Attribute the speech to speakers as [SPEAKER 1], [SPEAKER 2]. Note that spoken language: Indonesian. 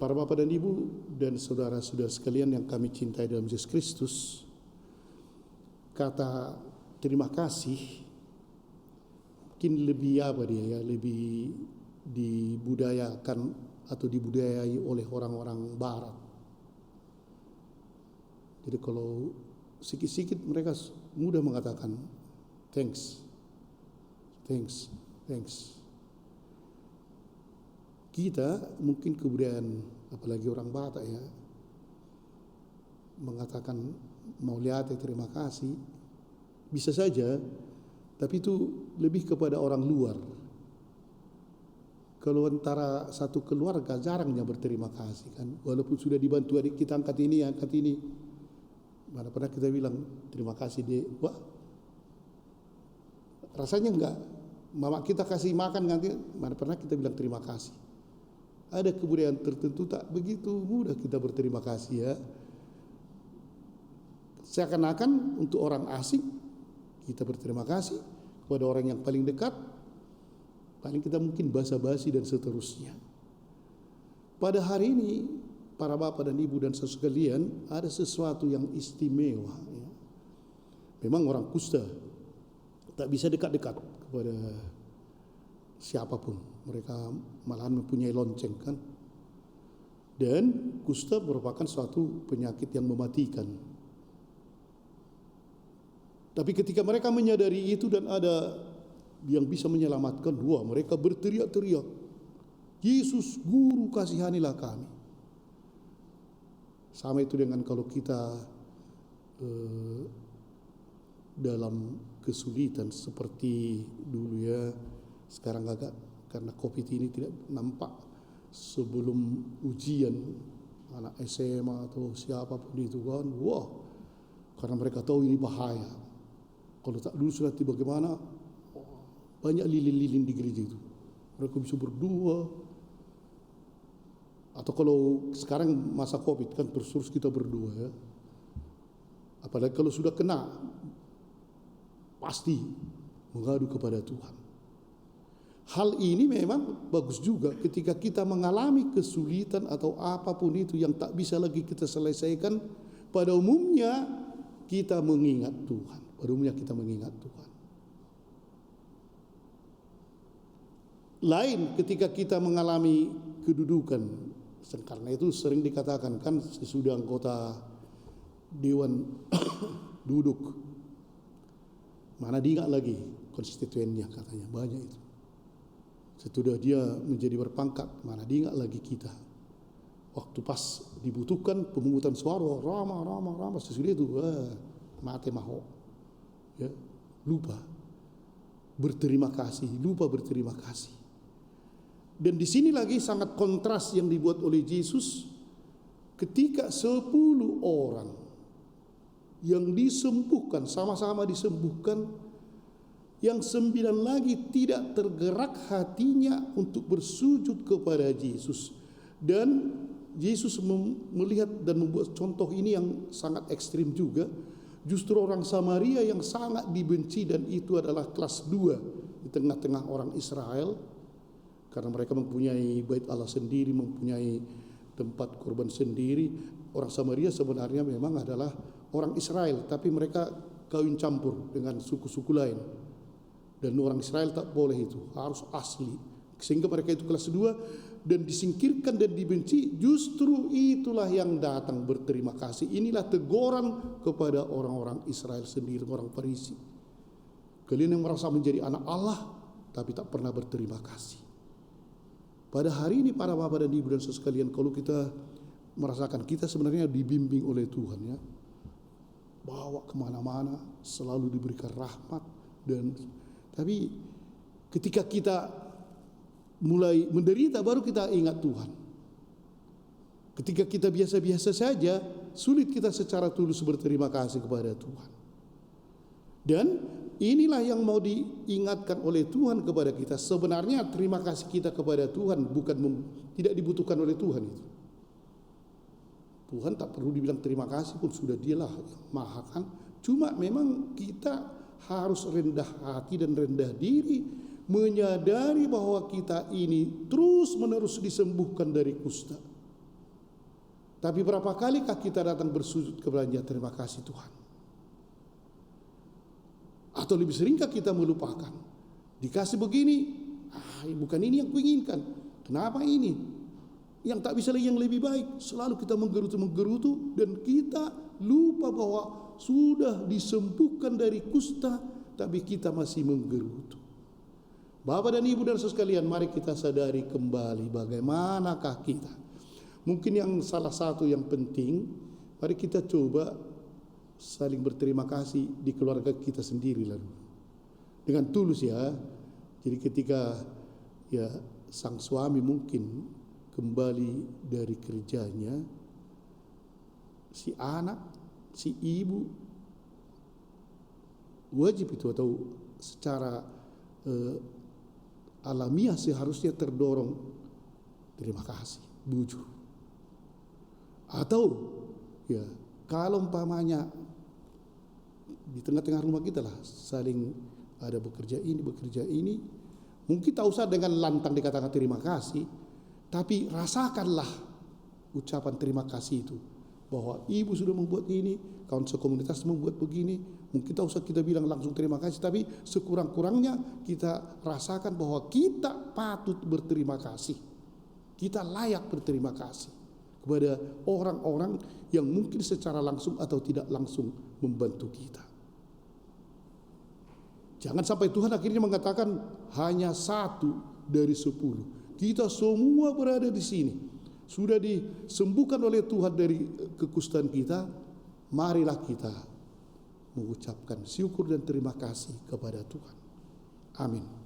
[SPEAKER 1] Para bapak dan ibu dan saudara-saudara sekalian yang kami cintai dalam Yesus Kristus, kata terima kasih mungkin lebih lebih dibudayakan atau dibudayai oleh orang-orang barat. Jadi kalau sikit-sikit mereka mudah mengatakan thanks. Kita mungkin kebudayaan apalagi orang Batak mengatakan mau lihat terima kasih bisa saja, tapi itu lebih kepada orang luar. Kalau antara satu keluarga jarangnya berterima kasih kan, walaupun sudah dibantu adik kita angkat ini. Mana pernah kita bilang terima kasih Dek, wah rasanya enggak. Mama kita kasih makan nanti, mana pernah kita bilang terima kasih. Ada kebudayaan tertentu tak begitu mudah kita berterima kasih ya. Seakan-akan untuk orang asing kita berterima kasih, kepada orang yang paling dekat paling kita mungkin basa-basi dan seterusnya. Pada hari ini para bapak dan ibu dan saudara sekalian, ada sesuatu yang istimewa ya. Memang orang kusta tak bisa dekat-dekat kepada siapapun. Mereka malahan mempunyai lonceng kan. Dan kusta merupakan suatu penyakit yang mematikan. Tapi ketika mereka menyadari itu dan ada yang bisa menyelamatkan, mereka berteriak-teriak, Yesus Guru kasihanilah kami. Sama itu dengan kalau kita dalam kesulitan seperti dulu ya. Sekarang agak karena COVID ini tidak nampak. Sebelum ujian anak SMA atau siapapun itu kan, karena mereka tahu ini bahaya. Kalau tak dulu sudah bagaimana, banyak lilin-lilin di gereja itu. Mereka bisa berdua. Atau kalau sekarang masa COVID kan terus kita berdua ya. Apalagi kalau sudah kena, pasti mengadu kepada Tuhan. Hal ini memang bagus juga ketika kita mengalami kesulitan atau apapun itu yang tak bisa lagi kita selesaikan. Pada umumnya kita mengingat Tuhan. Lain ketika kita mengalami kedudukan. Karena itu sering dikatakan kan sesudah anggota dewan duduk, mana diingat lagi konstituennya katanya, banyak itu. Sesudah dia menjadi berpangkat, mana diingat lagi kita. Waktu pas dibutuhkan pemungutan suara, ramah, sesudah itu mati maho. Ya, lupa berterima kasih. Dan di sini lagi sangat kontras yang dibuat oleh Yesus ketika 10 orang yang disembuhkan, sama-sama disembuhkan, yang 9 lagi tidak tergerak hatinya untuk bersujud kepada Yesus. Dan Yesus melihat dan membuat contoh ini yang sangat ekstrim juga. Justru orang Samaria yang sangat dibenci, dan itu adalah kelas 2 di tengah-tengah orang Israel, karena mereka mempunyai bait Allah sendiri, mempunyai tempat kurban sendiri. Orang Samaria sebenarnya memang adalah orang Israel, tapi mereka kawin campur dengan suku-suku lain. Dan orang Israel tak boleh itu, harus asli. Sehingga mereka itu kelas 2 dan disingkirkan dan dibenci. Justru itulah yang datang berterima kasih. Inilah teguran kepada orang-orang Israel sendiri, orang Farisi. Kalian yang merasa menjadi anak Allah tapi tak pernah berterima kasih. Pada hari ini para bapak dan ibu dan saudara sekalian, kalau kita merasakan kita sebenarnya dibimbing oleh Tuhan ya, bawa kemana-mana, selalu diberikan rahmat, tapi ketika kita mulai menderita baru kita ingat Tuhan. Ketika kita biasa-biasa saja, sulit kita secara tulus berterima kasih kepada Tuhan. Dan inilah yang mau diingatkan oleh Tuhan kepada kita. Sebenarnya terima kasih kita kepada Tuhan tidak dibutuhkan oleh Tuhan itu. Tuhan tak perlu dibilang terima kasih pun, sudah Dialah yang maha kan. Cuma memang kita harus rendah hati dan rendah diri, menyadari bahwa kita ini terus menerus disembuhkan dari kusta. Tapi berapa kalikah kita datang bersujud kepada Dia, terima kasih Tuhan? Atau lebih seringkah kita melupakan? Dikasih begini, bukan ini yang kuinginkan. Kenapa ini? Yang tak bisa lagi yang lebih baik. Selalu kita menggerutu dan kita lupa bahwa sudah disembuhkan dari kusta, tapi kita masih menggerutu. Bapak dan Ibu dan saudara sekalian, mari kita sadari kembali bagaimanakah kita. Mungkin yang salah satu yang penting, mari kita coba saling berterima kasih di keluarga kita sendiri lalu. Dengan tulus ya. Jadi ketika ya sang suami mungkin kembali dari kerjanya, si anak, si ibu wajib itu atau secara alamiah seharusnya terdorong terima kasih, bujur. Atau ya kalau umpamanya di tengah-tengah rumah kita lah saling ada bekerja ini, mungkin tak usah dengan lantang dikatakan terima kasih, tapi rasakanlah ucapan terima kasih itu, bahwa ibu sudah membuat ini, kawan sekomunitas membuat begini. Mungkin tak usah kita bilang langsung terima kasih, tapi sekurang-kurangnya kita rasakan bahwa kita patut berterima kasih, kita layak berterima kasih kepada orang-orang yang mungkin secara langsung atau tidak langsung membantu kita. Jangan sampai Tuhan akhirnya mengatakan hanya 1 dari 10. Kita semua berada di sini, sudah disembuhkan oleh Tuhan dari kekustaan kita. Marilah kita mengucapkan syukur dan terima kasih kepada Tuhan. Amin.